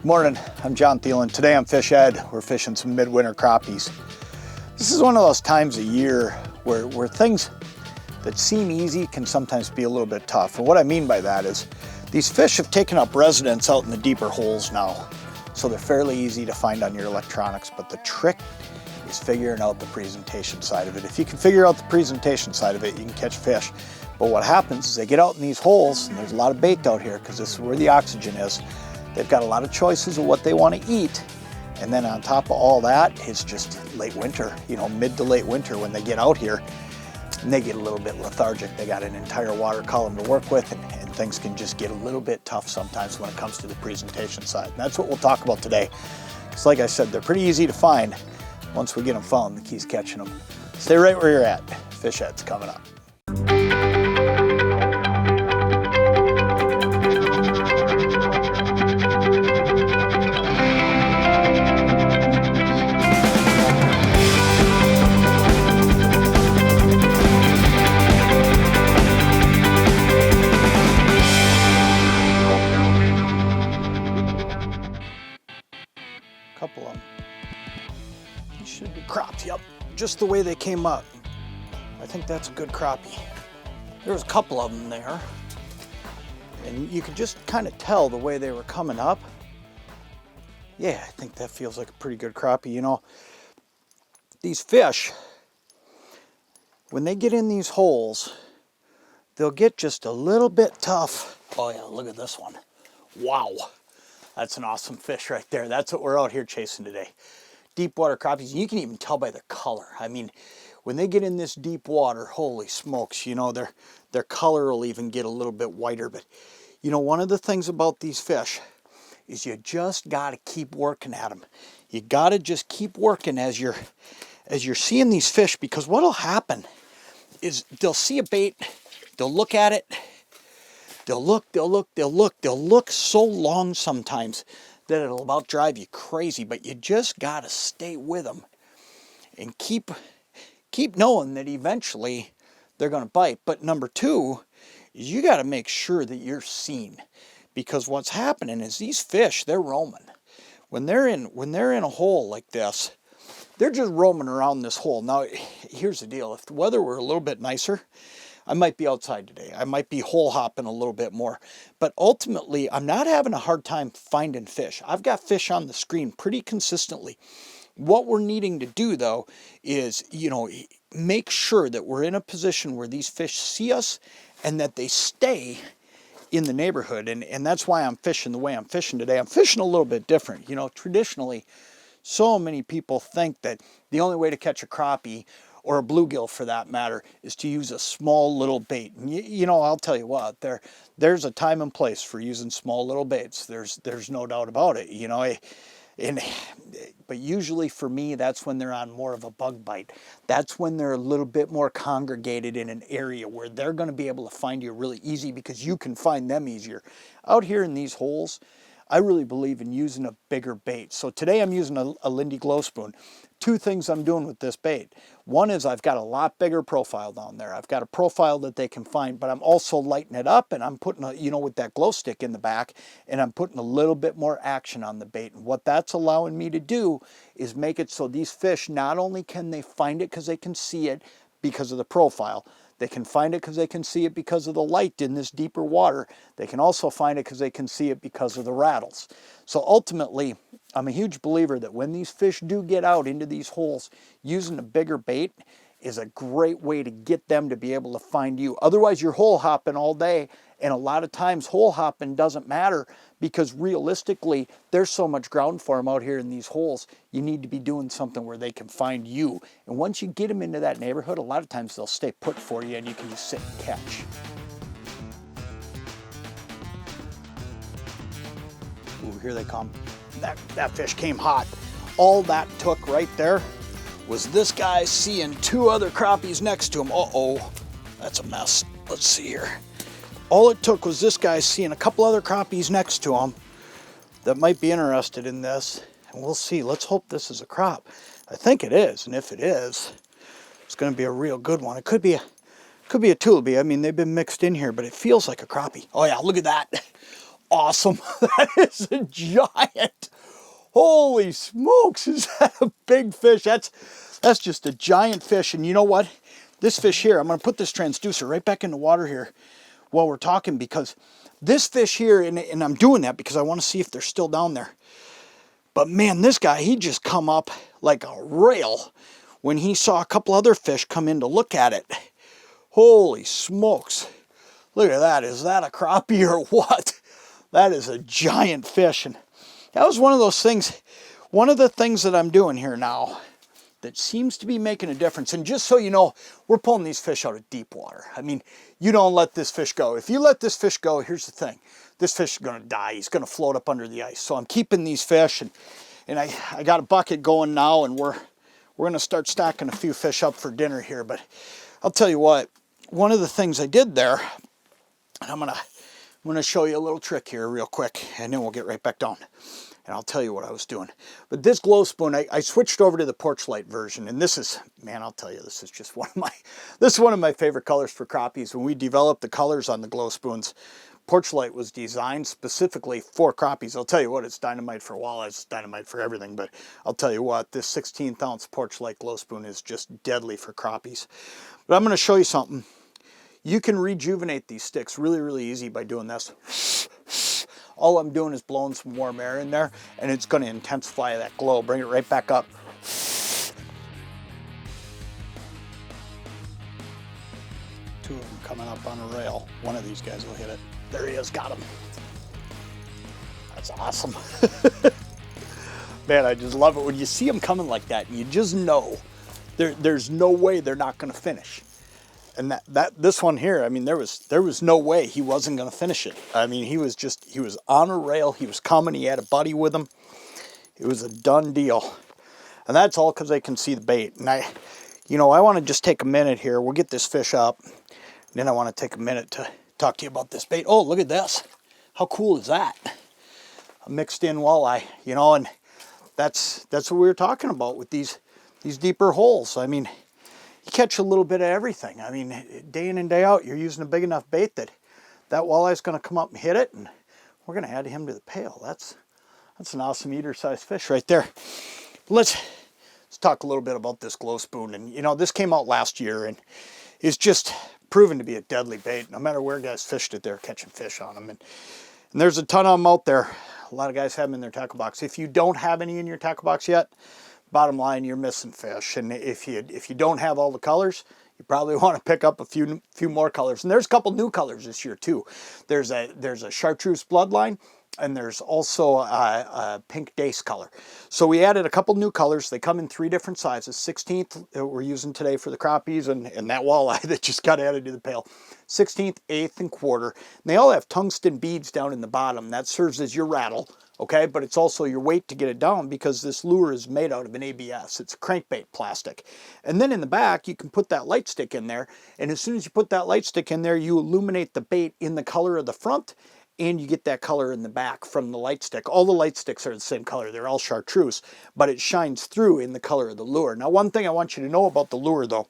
Morning, I'm Jon Thelen. Today on Fish Ed, we're fishing some midwinter crappies. This is one of those times of year where things that seem easy can sometimes be a little bit tough. And what I mean by that is these fish have taken up residence out in the deeper holes now. So they're fairly easy to find on your electronics, but the trick is figuring out the presentation side of it. If you can figure out the presentation side of it, you can catch fish. But what happens is they get out in these holes, and there's a lot of bait out here because this is where the oxygen is. They've got a lot of choices of what they want to eat. And then on top of all that, it's just late winter, mid to late winter when they get out here, and they get a little bit lethargic. They got an entire water column to work with, and things can just get a little bit tough sometimes when it comes to the presentation side. And that's what we'll talk about today. Because like I said, they're pretty easy to find. Once we get them found, the key's catching them. Stay right where you're at. Fish Ed's coming up. Couple of them. These should be crappie, yep, just the way they came up. I think that's a good crappie. There was a couple of them there, and you could just kind of tell the way they were coming up. Yeah, I think that feels like a pretty good crappie. These fish, when they get in these holes, they'll get just a little bit tough. Oh yeah, look at this one. Wow. That's an awesome fish right there. That's what we're out here chasing today. Deep water crappies. You can even tell by the color. I mean, when they get in this deep water, holy smokes, their color will even get a little bit whiter. But, one of the things about these fish is you just got to keep working at them. You got to just keep working as you're seeing these fish, because what'll happen is they'll see a bait, they'll look at it, they'll look so long sometimes that it'll about drive you crazy, but you just gotta stay with them and keep knowing that eventually they're gonna bite. But number two is you gotta make sure that you're seen, because what's happening is these fish, they're roaming. When they're in a hole like this, they're just roaming around this hole. Now, here's the deal. If the weather were a little bit nicer, I might be outside today. I might be hole hopping a little bit more. But ultimately, I'm not having a hard time finding fish. I've got fish on the screen pretty consistently. What we're needing to do, though, is, make sure that we're in a position where these fish see us and that they stay in the neighborhood. And that's why I'm fishing the way I'm fishing today. I'm fishing a little bit different. Traditionally, so many people think that the only way to catch a crappie, or a bluegill for that matter, is to use a small little bait. And I'll tell you what, there's a time and place for using small little baits. There's no doubt about it, but usually for me, that's when they're on more of a bug bite. That's when they're a little bit more congregated in an area where they're going to be able to find you really easy, because you can find them easier. Out here in these holes, I really believe in using a bigger bait. So today I'm using a Lindy Glow Spoon. Two things I'm doing with this bait. One is I've got a lot bigger profile down there. I've got a profile that they can find, but I'm also lighting it up, and I'm putting with that glow stick in the back, and I'm putting a little bit more action on the bait. And what that's allowing me to do is make it so these fish, not only can they find it because they can see it because of the profile, they can find it because they can see it because of the light in this deeper water. They can also find it because they can see it because of the rattles. So ultimately, I'm a huge believer that when these fish do get out into these holes, using a bigger bait is a great way to get them to be able to find you. Otherwise, you're hole hopping all day, and a lot of times hole hopping doesn't matter, because realistically, there's so much ground for them out here in these holes. You need to be doing something where they can find you. And once you get them into that neighborhood, a lot of times they'll stay put for you, and you can just sit and catch. Ooh, here they come. That fish came hot. All that took right there was this guy seeing two other crappies next to him. Uh-oh, that's a mess. Let's see here. All it took was this guy seeing a couple other crappies next to him that might be interested in this. And we'll see. Let's hope this is a crop. I think it is, and if it is, it's going to be a real good one. It could be a tulipy. I mean, they've been mixed in here, but it feels like a crappie. Oh yeah, look at that. awesome. That is a giant. Holy smokes, is that a big fish? That's just a giant fish. And you know what? This fish here, I'm going to put this transducer right back in the water here while we're talking, because this fish here, and I'm doing that because I want to see if they're still down there. But man, this guy, he just come up like a rail when he saw a couple other fish come in to look at it. Holy smokes. Look at that. Is that a crappie or what? That is a giant fish. And that was one of those things, one of the things that I'm doing here now that seems to be making a difference. And just so you know, we're pulling these fish out of deep water. I mean, you don't let this fish go. If you let this fish go, here's the thing. This fish is going to die. He's going to float up under the ice. So I'm keeping these fish, and I got a bucket going now, and we're going to start stacking a few fish up for dinner here. But I'll tell you what, one of the things I did there, and I'm going to show you a little trick here real quick, and then we'll get right back down. And I'll tell you what I was doing. But this glow spoon, I switched over to the porch light version. And this is, man, I'll tell you, this is just one of my favorite colors for crappies. When we developed the colors on the glow spoons, porch light was designed specifically for crappies. I'll tell you what, it's dynamite for walleyes, it's dynamite for everything. But I'll tell you what, this 16th ounce porch light glow spoon is just deadly for crappies. But I'm going to show you something. You can rejuvenate these sticks really, really easy by doing this. All I'm doing is blowing some warm air in there, and it's going to intensify that glow. Bring it right back up. Two of them coming up on a rail. One of these guys will hit it. There he is, got him. That's awesome. Man, I just love it when you see them coming like that, and you just know there's no way they're not going to finish. And this one here, I mean, there was no way he wasn't going to finish it. I mean, he was on a rail. He was coming. He had a buddy with him. It was a done deal. And that's all because they can see the bait. And I want to just take a minute here. We'll get this fish up. And then I want to take a minute to talk to you about this bait. Oh, look at this. How cool is that? A mixed in walleye, and that's what we were talking about with these deeper holes. I mean, you catch a little bit of everything. I mean, day in and day out, you're using a big enough bait that walleye's going to come up and hit it, and we're going to add him to the pail. That's an awesome eater-sized fish right there. Let's talk a little bit about this glow spoon. And, this came out last year, and it's just proven to be a deadly bait. No matter where guys fished it, they're catching fish on them. And there's a ton of them out there. A lot of guys have them in their tackle box. If you don't have any in your tackle box yet, bottom line, you're missing fish. And if you don't have all the colors, you probably want to pick up a few more colors. And there's a couple new colors this year too. There's a chartreuse bloodline, and there's also a pink dace color. So we added a couple new colors. They come in 3 different sizes. 16th we're using today for the crappies and that walleye that just got added to the pail. 16th, 8th, and quarter. And they all have tungsten beads down in the bottom. That serves as your rattle. Okay, but it's also your weight to get it down because this lure is made out of an ABS. It's a crankbait plastic. And then in the back, you can put that light stick in there. And as soon as you put that light stick in there, you illuminate the bait in the color of the front, and you get that color in the back from the light stick. All the light sticks are the same color. They're all chartreuse, but it shines through in the color of the lure. Now, one thing I want you to know about the lure, though,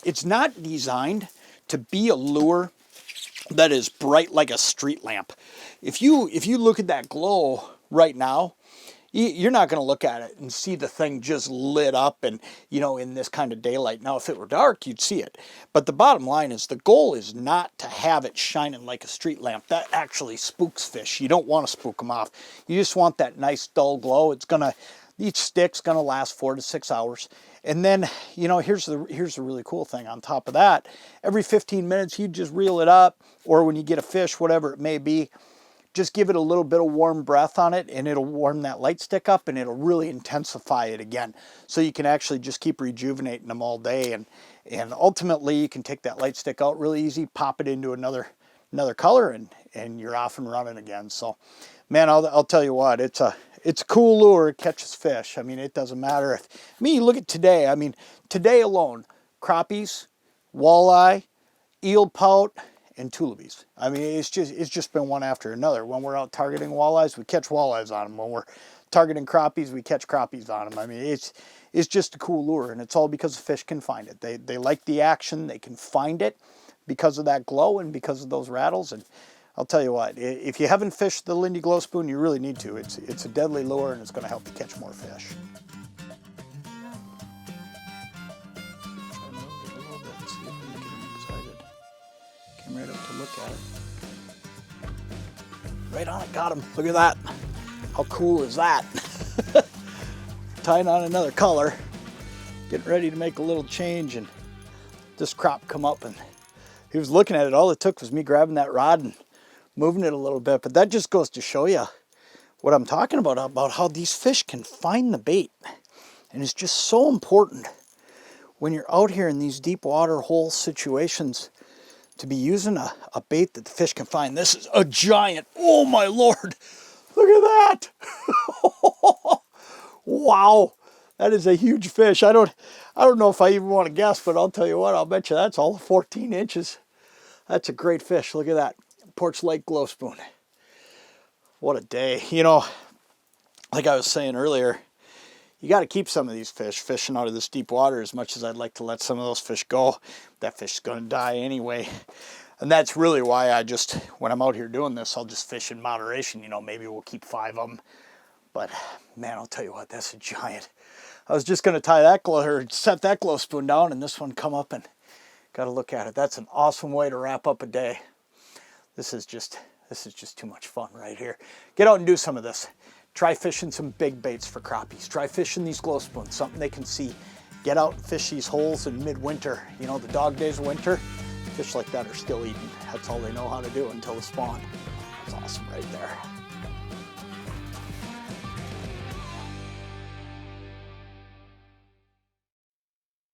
it's not designed to be a lure that is bright like a street lamp. If you look at that glow right now, you're not going to look at it and see the thing just lit up and, in this kind of daylight. Now, if it were dark, you'd see it. But the bottom line is the goal is not to have it shining like a street lamp. That actually spooks fish. You don't want to spook them off. You just want that nice dull glow. Each stick's going to last 4 to 6 hours. And then, here's the really cool thing on top of that. Every 15 minutes, you just reel it up, or when you get a fish, whatever it may be, just give it a little bit of warm breath on it, and it'll warm that light stick up, and it'll really intensify it again. So you can actually just keep rejuvenating them all day, and ultimately you can take that light stick out really easy, pop it into another color, and you're off and running again. So, man, I'll tell you what, it's a cool lure. It catches fish. I mean, it doesn't matter you look at today. I mean, today alone, crappies, walleye, eel pout, and tulipies. I mean, it's just been one after another. When we're out targeting walleyes, we catch walleyes on them. When we're targeting crappies, we catch crappies on them. I mean, it's just a cool lure, and it's all because the fish can find it. They like the action. They can find it because of that glow and because of those rattles. And I'll tell you what, if you haven't fished the Lindy Glow Spoon, you really need to. It's a deadly lure and it's going to help you catch more fish. Try to move it a little bit, see if we can get him excited. Came right up to look at it. Right on it, got him. Look at that. How cool is that? Tying on another color, getting ready to make a little change, and this crop come up and he was looking at it. All it took was me grabbing that rod and moving it a little bit. But that just goes to show you what I'm talking about how these fish can find the bait. And it's just so important when you're out here in these deep water hole situations to be using a bait that the fish can find. This is a giant, oh my Lord, look at that. Wow, that is a huge fish. I don't know if I even want to guess, but I'll tell you what, I'll bet you that's all 14 inches. That's a great fish. Look at that. Porch Lake Glow Spoon. What a day. You know, like I was saying earlier, you got to keep some of these fish fishing out of this deep water. As much as I'd like to let some of those fish go, that fish is going to die anyway. And that's really why I just, when I'm out here doing this, I'll just fish in moderation. You know, maybe we'll keep 5 of them. But man, I'll tell you what, that's a giant. I was just going to tie that set that glow spoon down, and this one come up and got to look at it. That's an awesome way to wrap up a day. This is just too much fun right here. Get out and do some of this. Try fishing some big baits for crappies. Try fishing these glow spoons, something they can see. Get out and fish these holes in midwinter. You know, the dog days of winter, fish like that are still eating. That's all they know how to do until the spawn. That's awesome right there.